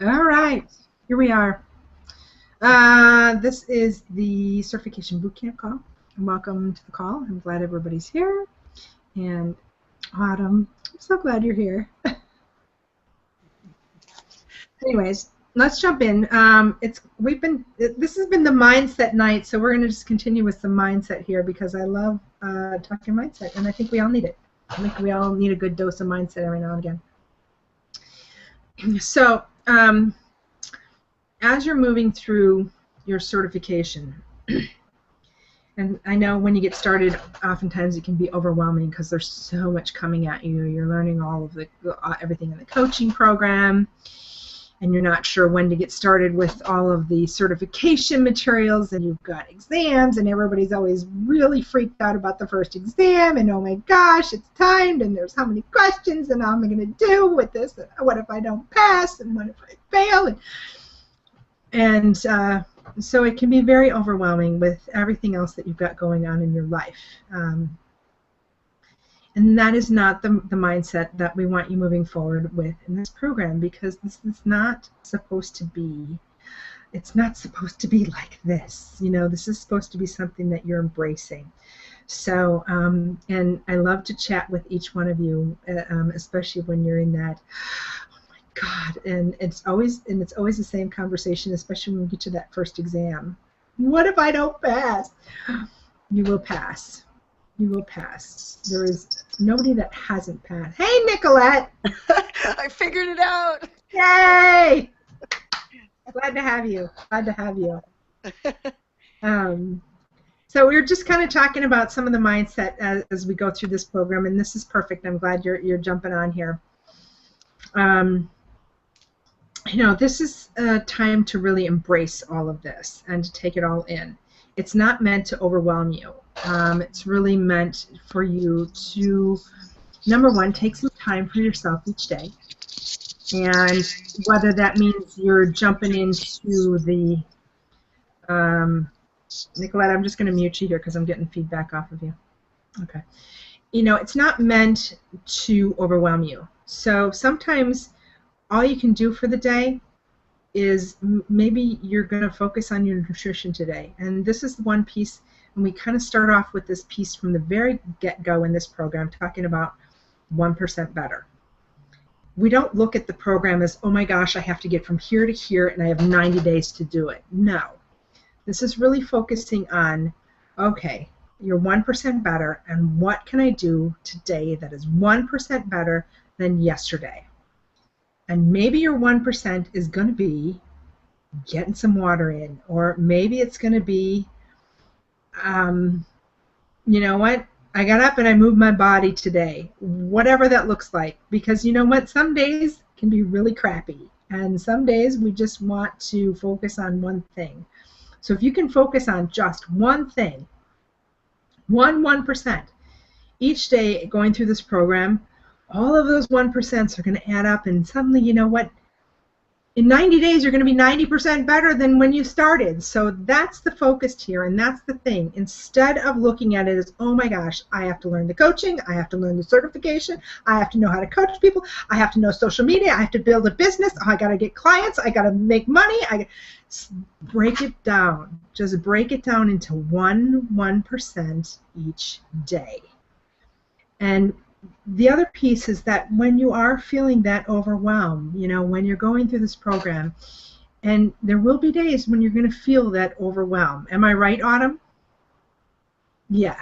All right, here we are. This is the Certification Bootcamp call. Welcome to the call. I'm glad everybody's here. And Autumn, I'm so glad you're here. Anyways, let's jump in. This has been the mindset night, so we're going to just continue with some mindset here because I love talking mindset, and I think we all need it. I think we all need a good dose of mindset every now and again. So, as you're moving through your certification, and I know when you get started, oftentimes it can be overwhelming because there's so much coming at you. You're learning all of everything in the coaching program, and you're not sure when to get started with all of the certification materials, and you've got exams, and everybody's always really freaked out about the first exam, and oh my gosh, it's timed, and there's how many questions, and how am I going to do with this, and what if I don't pass, and what if I fail, and so it can be very overwhelming with everything else that you've got going on in your life. And that is not the mindset that we want you moving forward with in this program, because this is not supposed to be, it's not supposed to be like this. You know, this is supposed to be something that you're embracing. So, and I love to chat with each one of you, especially when you're in that, God, and it's always the same conversation, especially when we get to that first exam. What if I don't pass? You will pass. You will pass. There is nobody that hasn't passed. Hey, Nicolette! I figured it out. Yay! Glad to have you. Glad to have you. So we were just kind of talking about some of the mindset as we go through this program, and this is perfect. I'm glad you're jumping on here. You know, this is a time to really embrace all of this and to take it all in. It's not meant to overwhelm you. It's really meant for you to, number one, take some time for yourself each day. And whether that means you're jumping into the, Nicolette, I'm just going to mute you here because I'm getting feedback off of you. Okay. You know, it's not meant to overwhelm you. So sometimes all you can do for the day is maybe you're going to focus on your nutrition today. And this is one piece, and we kind of start off with this piece from the very get-go in this program, talking about 1% better. We don't look at the program as, oh my gosh, I have to get from here to here and I have 90 days to do it. No. This is really focusing on, okay, you're 1% better, and what can I do today that is 1% better than yesterday? And maybe your 1% is going to be getting some water in, or maybe it's going to be, you know what, I got up and I moved my body today, whatever that looks like. Because you know what, some days can be really crappy, and some days we just want to focus on one thing. So if you can focus on just one thing, 1% each day going through this program, all of those 1% are going to add up, and suddenly, you know what, in 90 days you're going to be 90% better than when you started. So that's the focus here, and that's the thing. Instead of looking at it as, oh my gosh, I have to learn the coaching, I have to learn the certification, I have to know how to coach people, I have to know social media, I have to build a business, I got to get clients, I got to make money. Break it down. Just break it down into 1% each day. And the other piece is that when you are feeling that overwhelm, you know, when you're going through this program, and there will be days when you're going to feel that overwhelm. Am I right, Autumn? Yeah.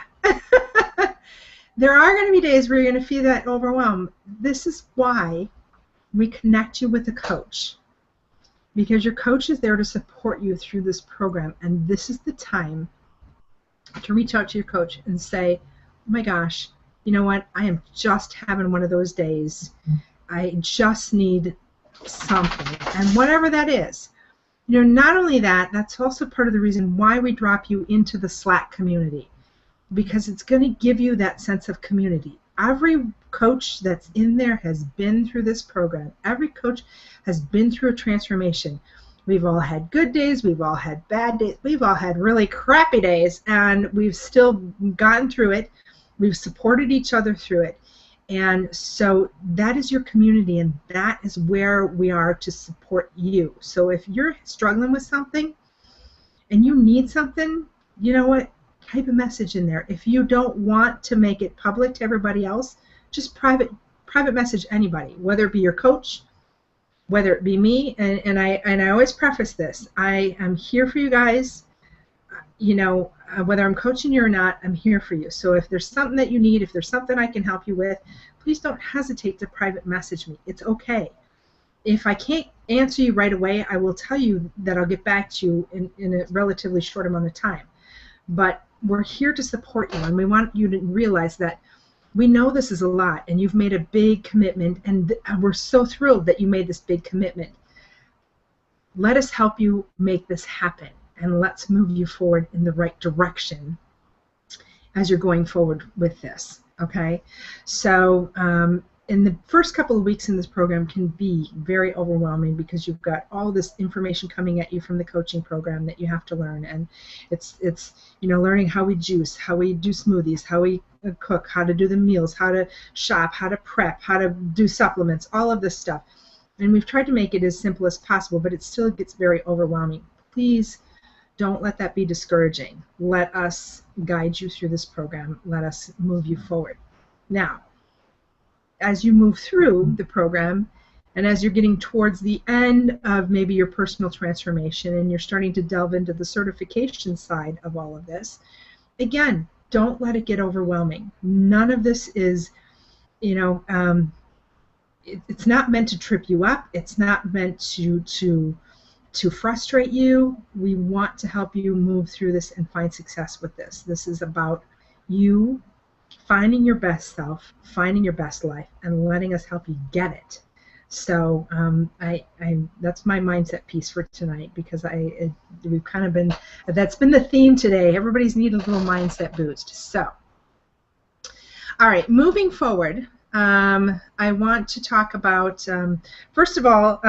There are going to be days where you're going to feel that overwhelm. This is why we connect you with a coach, because your coach is there to support you through this program, and this is the time to reach out to your coach and say, oh my gosh, you know what, I am just having one of those days. I just need something. And whatever that is. You know, not only that, that's also part of the reason why we drop you into the Slack community, because it's going to give you that sense of community. Every coach that's in there has been through this program. Every coach has been through a transformation. We've all had good days, we've all had bad days, we've all had really crappy days, and we've still gotten through it. We've supported each other through it. And so that is your community, and that is where we are to support you. So if you're struggling with something and you need something, you know what? Type a message in there. If you don't want to make it public to everybody else, just private message anybody, whether it be your coach, whether it be me, and I always preface this. I am here for you guys. Whether I'm coaching you or not, I'm here for you. So if there's something that you need, if there's something I can help you with, please don't hesitate to private message me. It's okay. If I can't answer you right away, I will tell you that I'll get back to you in a relatively short amount of time. But we're here to support you, and we want you to realize that we know this is a lot, and you've made a big commitment, and we're so thrilled that you made this big commitment. Let us help you make this happen, and let's move you forward in the right direction as you're going forward with this, okay? So in the first couple of weeks in this program can be very overwhelming because you've got all this information coming at you from the coaching program that you have to learn, and it's learning how we juice, how we do smoothies, how we cook, how to do the meals, how to shop, how to prep, how to do supplements, all of this stuff. And we've tried to make it as simple as possible, but it still gets very overwhelming. Please don't let that be discouraging. Let us guide you through this program. Let us move you forward. Now, as you move through the program, and as you're getting towards the end of maybe your personal transformation and you're starting to delve into the certification side of all of this, again, don't let it get overwhelming. None of this is, it's not meant to trip you up. It's not meant to frustrate you. We want to help you move through this and find success with this. This is about you finding your best self, finding your best life, and letting us help you get it. So that's my mindset piece for tonight, because we've kind of been, that's been the theme today. Everybody's needed a little mindset boost. So, all right, moving forward, I want to talk about, first of all,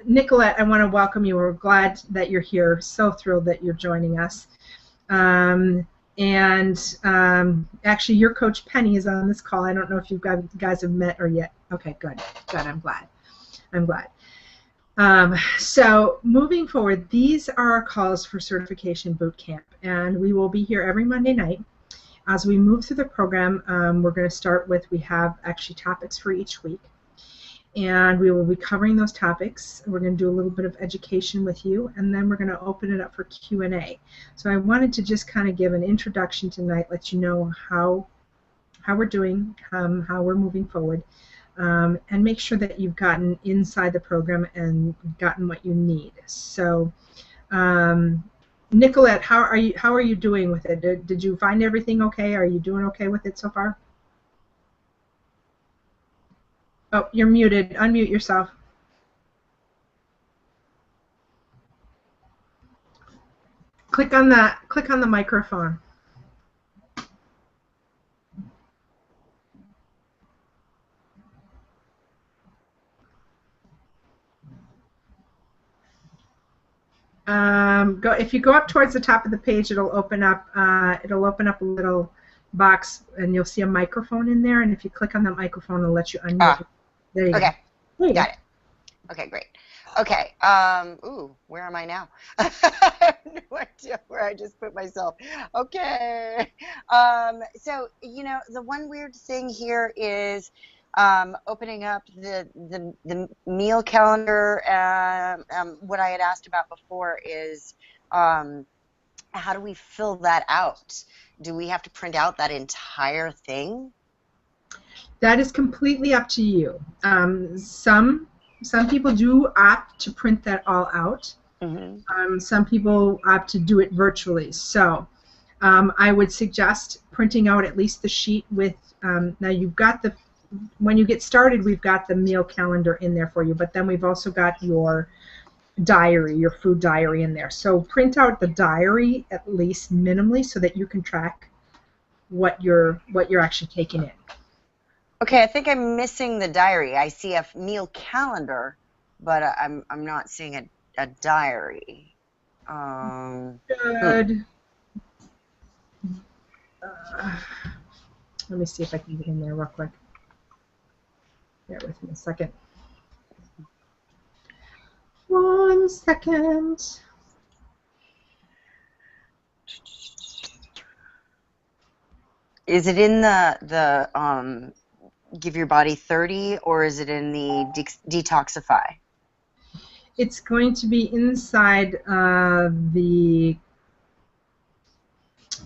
Nicolette, I want to welcome you. We're glad that you're here. So thrilled that you're joining us. Actually, your coach Penny is on this call. I don't know if you guys have met her yet. Okay, good. I'm glad. So moving forward, these are our calls for Certification Bootcamp, and we will be here every Monday night. As we move through the program, we're going to start with, we have actually topics for each week, and we will be covering those topics. We're going to do a little bit of education with you, and then we're going to open it up for Q&A. So I wanted to just kind of give an introduction tonight, let you know how we're doing, how we're moving forward, and make sure that you've gotten inside the program and gotten what you need. So, Nicolette, how are you doing with it? Did you find everything okay? Are you doing okay with it so far? Oh, you're muted. Unmute yourself. Click on the microphone. If you go up towards the top of the page, it'll open up a little box, and you'll see a microphone in there. And if you click on that microphone, it'll let you unmute. There you go. Okay, got it. Okay, great. Okay, where am I now? I have no idea where I just put myself. Okay. So, the one weird thing here is opening up the meal calendar. What I had asked about before is how do we fill that out? Do we have to print out that entire thing? That is completely up to you. Some people do opt to print that all out. Mm-hmm. Some people opt to do it virtually. So I would suggest printing out at least the sheet with, now you've got when you get started, we've got the meal calendar in there for you, but then we've also got your diary, your food diary in there. So print out the diary at least minimally so that you can track what you're actually taking in. Okay, I think I'm missing the diary. I see a meal calendar, but I'm not seeing a diary. Good. Let me see if I can get in there real quick. Bear with me a second. 1 second. Is it in the give your body 30, or is it in the detoxify? It's going to be inside the.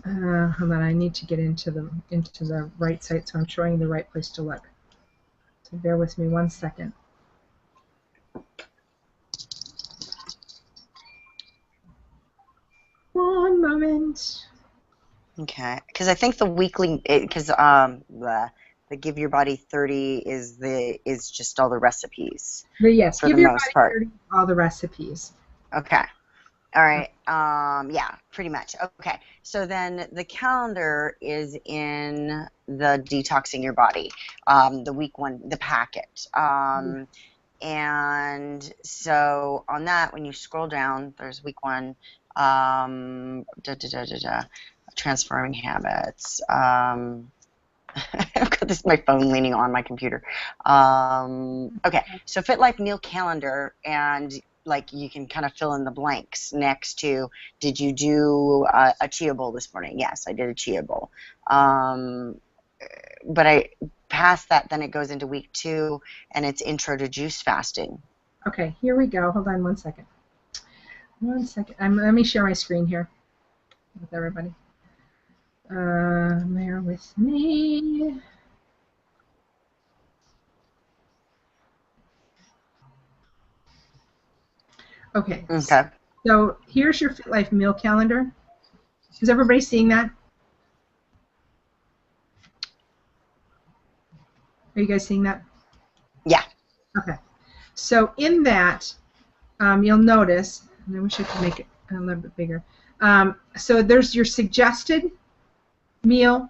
Hold on, I need to get into the right site, so I'm showing you the right place to look. So bear with me 1 second. One moment. Okay, because I think the weekly, because the give your body 30 is just all the recipes But yes, for give the your most body part. 30 all the recipes. Okay. All right. Yeah, pretty much. Okay. So then the calendar is in the detoxing your body, the week one, the packet. And so on that, when you scroll down, there's week one, transforming habits. I've got this my phone leaning on my computer. Okay, so Fit Life meal calendar, and like you can kind of fill in the blanks next to, did you do a chia bowl this morning? Yes, I did a chia bowl. But I past that, then it goes into week 2, and it's intro to juice fasting. Okay, here we go. Hold on 1 second. 1 second. Let me share my screen here with everybody. Bear with me. Okay. Okay. So here's your Fit Life meal calendar. Is everybody seeing that? Are you guys seeing that? Yeah. Okay. So in that, you'll notice, and I wish I could make it a little bit bigger. So there's your suggested meal,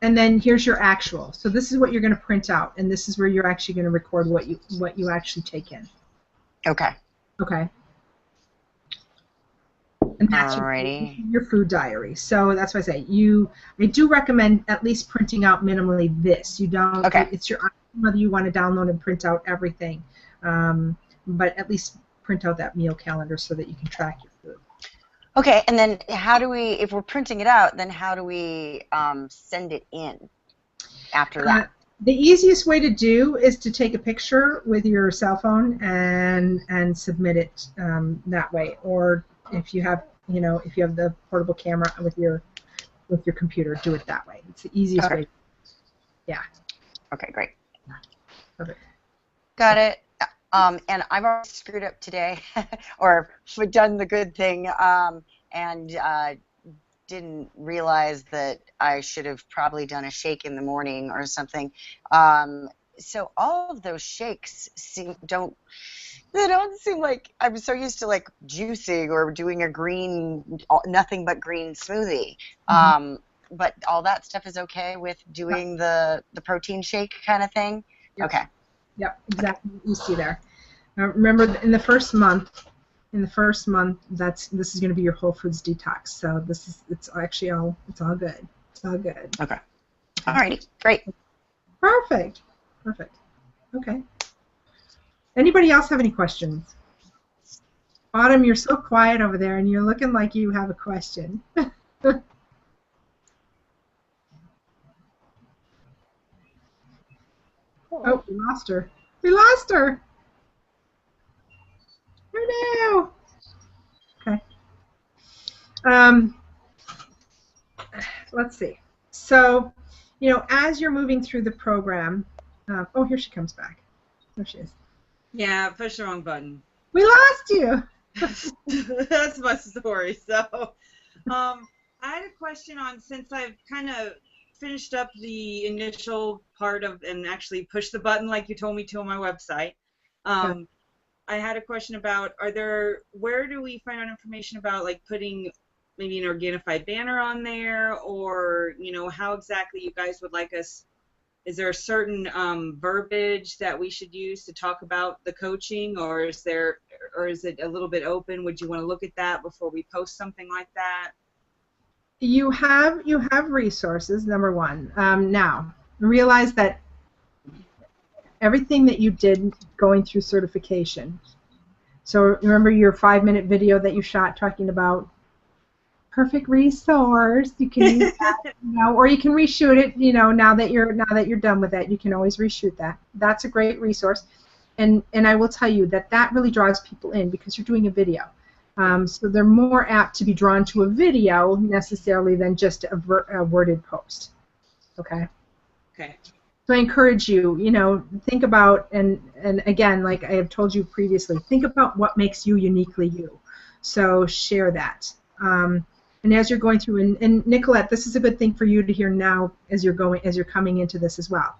and then here's your actual. So this is what you're going to print out, and this is where you're actually going to record what you actually take in. Okay. Okay. And that's Alrighty. your food diary. So that's why I say I do recommend at least printing out minimally this. You don't. Okay. It's your option whether you want to download and print out everything, but at least print out that meal calendar so that you can track your food. Okay, and then how do we, if we're printing it out, then how do we send it in after that? The easiest way to do is to take a picture with your cell phone and submit it that way. Or if you have the portable camera with your computer, do it that way. It's the easiest way. Yeah. Okay, great. Perfect. Got it. And I've already screwed up today, or done the good thing, and didn't realize that I should have probably done a shake in the morning or something. So all of those shakes don't seem like, I'm so used to like juicing or doing a green, nothing but green smoothie. But all that stuff is okay with doing the protein shake kind of thing? Yep. Okay. Yep, exactly what you see there. Remember, in the first month, this is going to be your whole foods detox. So it's all good. It's all good. Okay. Alrighty, great. Perfect. Okay. Anybody else have any questions? Autumn, you're so quiet over there, and you're looking like you have a question. Oh, we lost her. Oh no. Okay. Let's see. So, as you're moving through the program, oh, here she comes back. There she is. Yeah, push the wrong button. We lost you. That's my story. So, I had a question on, since I've kind of finished up the initial part of and actually pushed the button like you told me to on my website. I had a question about, where do we find out information about like putting maybe an Organifi banner on there, or how exactly you guys would like us? Is there a certain verbiage that we should use to talk about the coaching, or is it a little bit open? Would you want to look at that before we post something like that? you have resources. Number one. Now realize that everything that you did going through certification. So remember your 5-minute video that you shot talking about perfect resource. You can use that, or you can reshoot it. Now that you're done with that, you can always reshoot that. That's a great resource, and I will tell you that really draws people in because you're doing a video. So they're more apt to be drawn to a video necessarily than just a worded post. Okay. Okay. So I encourage you, think about, and again, like I have told you previously, think about what makes you uniquely you. So share that. And as you're going through, and Nicolette, this is a good thing for you to hear now as you're coming into this as well.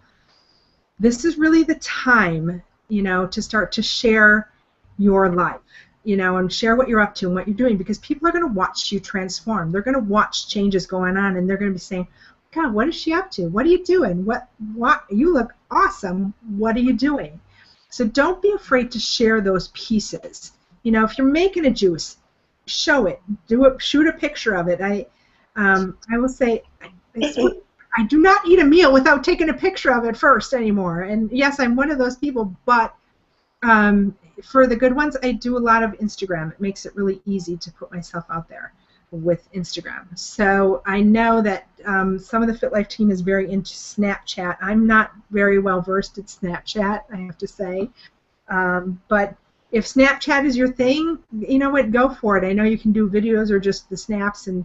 This is really the time, to start to share your life, and share what you're up to and what you're doing, because people are going to watch you transform. They're going to watch changes going on, and they're going to be saying, God, what is she up to? What are you doing? What? You look awesome. What are you doing? So don't be afraid to share those pieces. If you're making a juice, show it. Shoot a picture of it. I will say, I do not eat a meal without taking a picture of it first anymore. And yes, I'm one of those people, but for the good ones, I do a lot of Instagram. It makes it really easy to put myself out there with Instagram. So I know that some of the FitLife team is very into Snapchat. I'm not very well versed at Snapchat, I have to say. But if Snapchat is your thing, you know what, go for it. I know you can do videos or just the snaps, and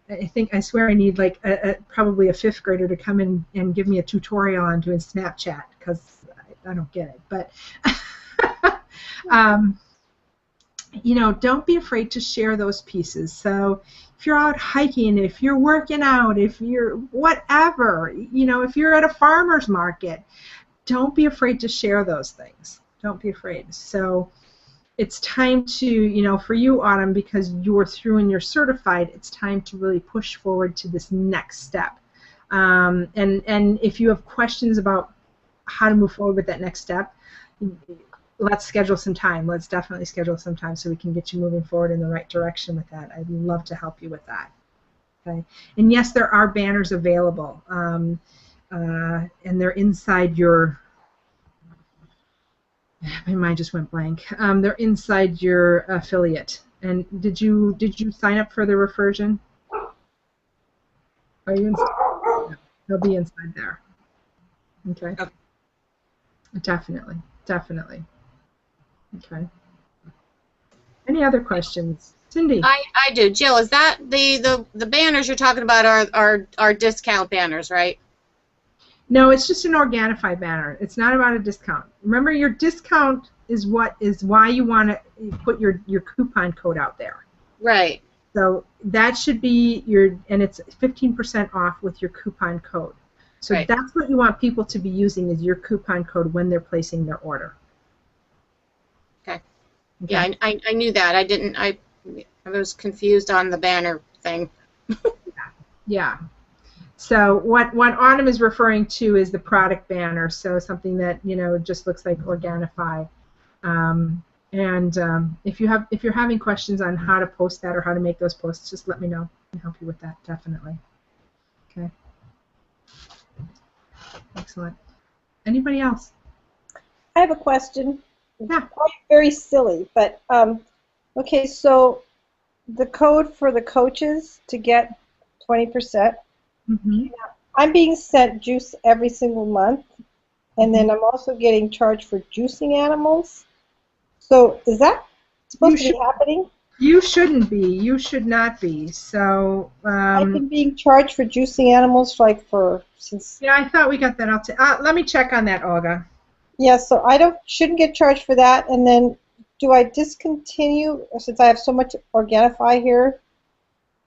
I swear I need like probably a 5th grader to come in and give me a tutorial on doing Snapchat, because I don't get it. But don't be afraid to share those pieces. So if you're out hiking, if you're working out, if you're whatever, if you're at a farmer's market, don't be afraid to share those things. Don't be afraid. So it's time to, for you, Autumn, because you're through and you're certified, it's time to really push forward to this next step. And if you have questions about how to move forward with that next step, let's schedule some time. Let's definitely schedule some time so we can get you moving forward in the right direction with that. I'd love to help you with that. Okay. And yes, there are banners available, and they're inside your. My mind just went blank. They're inside your affiliate. And did you sign up for the reversion? Are you inside? No, they'll be inside there. Okay. Definitely. Okay. Any other questions? Cindy? I do. Jill, is that the banners you're talking about are discount banners, right? No, it's just an Organifi banner. It's not about a discount. Remember, your discount is why you want to put your coupon code out there. Right. So that should be and it's 15% off with your coupon code. So right. That's what you want people to be using, is your coupon code when they're placing their order. Okay. Yeah, I knew that. I was confused on the banner thing. Yeah. So what Autumn is referring to is the product banner. So something that just looks like Organifi. If you're having questions on how to post that or how to make those posts, just let me know. I can help you with that, definitely. Okay. Excellent. Anybody else? I have a question. Yeah. Probably very silly, but okay. So the code for the coaches to get 20%. Mm-hmm. I'm being sent juice every single month, and then I'm also getting charged for juicing animals. So is that supposed to be happening? You shouldn't be. You should not be. So I've been being charged for juicing animals since. Yeah, I thought we got that out. Let me check on that, Olga. Yeah, so I shouldn't get charged for that, and then do I discontinue since I have so much Organifi here,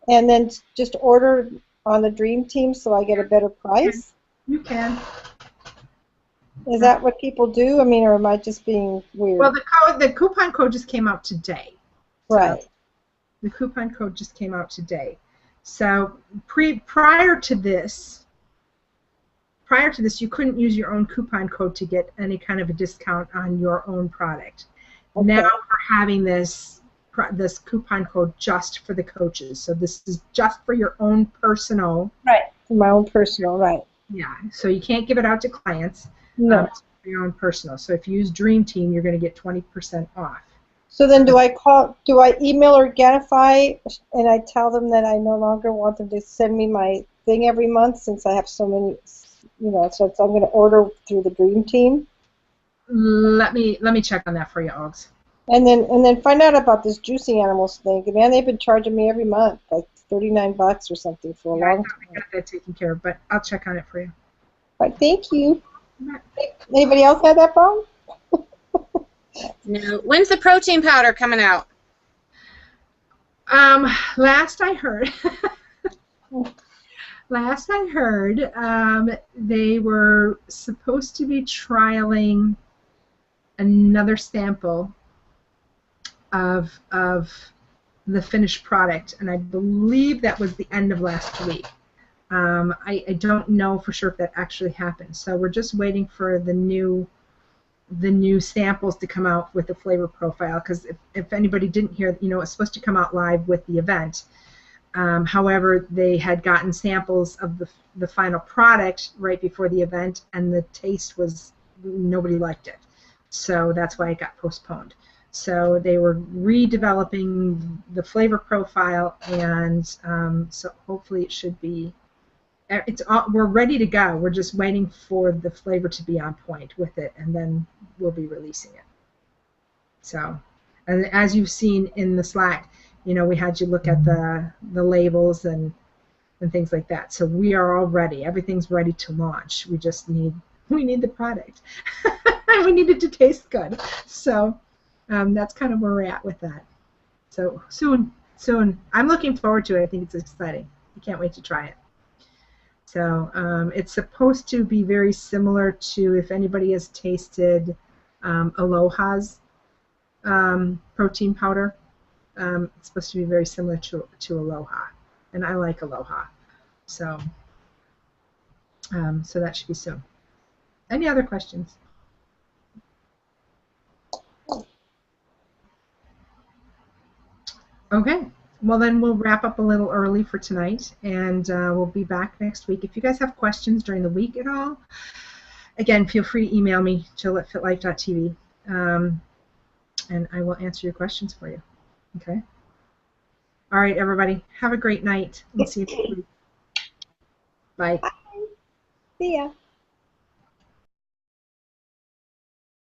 and then just order on the Dream Team so I get a better price? You can. Is that what people do? I mean, or am I just being weird? Well, the coupon code just came out today. Right. So the coupon code just came out today. So prior to this, you couldn't use your own coupon code to get any kind of a discount on your own product. Okay. Now we're having this this coupon code just for the coaches. So this is just for your own personal. Right. For my own personal, right. Yeah. So you can't give it out to clients. No. It's for your own personal. So if you use Dream Team, you're going to get 20% off. So then do I email Organifi and I tell them that I no longer want them to send me my thing every month since I have so many, so I'm going to order through the Dream Team? Let me check on that for you, Augs. And then find out about this juicing animals thing. Man, they've been charging me every month like $39 or something for a long time. I got that taken care of, but I'll check on it for you. All right, thank you. Anybody else have that problem? No. When's the protein powder coming out? Last I heard, they were supposed to be trialing another sample of the finished product, and I believe that was the end of last week. I don't know for sure if that actually happened, so we're just waiting for the new samples to come out with the flavor profile, because if anybody didn't hear, it's supposed to come out live with the event. However, they had gotten samples of the final product right before the event, and the taste nobody liked it. So that's why it got postponed. So they were redeveloping the flavor profile, and so hopefully it should be. We're ready to go. We're just waiting for the flavor to be on point with it, and then we'll be releasing it. So, and as you've seen in the Slack, we had you look at the labels and things like that. So we are all ready. Everything's ready to launch. We just need the product. We need it to taste good. So that's kind of where we're at with that. So soon. I'm looking forward to it. I think it's exciting. I can't wait to try it. So it's supposed to be very similar to, if anybody has tasted Aloha's protein powder. It's supposed to be very similar to Aloha, and I like Aloha. So so that should be soon. Any other questions? Okay. Well, then we'll wrap up a little early for tonight, and we'll be back next week. If you guys have questions during the week at all, again, feel free to email me, jill@fitlife.tv, and I will answer your questions for you. Okay? All right, everybody. Have a great night. We'll see you next week. Bye. Bye. See ya.